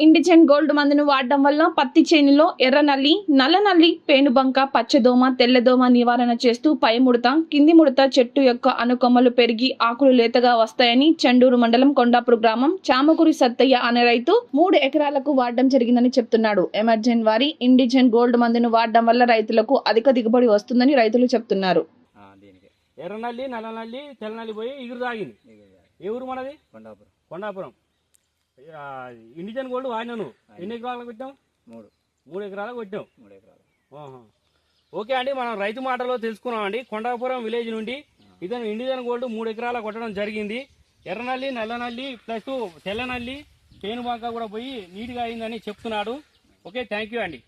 ఇండిజెన్ gold మందును వాడడం వల్ల పత్తి చేనులో ఎర్ర నల్లి, నల్ల నల్లి, పేనుబంక, పచ్చదోమ, తెల్లదోమ నివారణ చేస్తూ పై ముడత, కింది ముడత చెట్టు యొక్క అనుకొమ్మలు పెరిగి ఆకులు లేతగా వస్తాయని చెండూరు మండలం కొండాపూర్ గ్రామం చామకూరి సత్తయ్య అనే రైతు 3 ఎకరాలకు వాడడం జరిగిందని చెప్తున్నాడు. ఎమర్జెన్ వారి ఇండిజెన్ గోల్డ్ మందును వాడడం వల్ల రైతులకు అధిక దిగుబడి వస్తుందని రైతులు చెప్తున్నారు. ఎర్ర నల్లి, నల్ల నల్లి, తెల్ల నల్లి పోయి ఇగురు తాగింది. ఏ ఊరు మనది? కొండాపురం. ఇండిజన్ గోల్డ్ వాడినాను. ఎన్ని ఎకరాలకు పెట్టాం? 3 ఎకరాలకు పెట్టాం. ఓకే అండి, మనం రైతు మాటలో తెలుసుకున్నాం అండి. కొండాపురం విలేజ్ నుండి ఇతను ఇండిజన్ గోల్డ్ 3 ఎకరాలకు కొట్టడం జరిగింది. ఎర్రనల్లి, నల్ల నల్లి ప్లస్ తెల్ల నల్లి, పేనుబంక కూడా పోయి నీట్గా అయిందని చెప్తున్నాడు. ఓకే, థ్యాంక్ యూ అండి.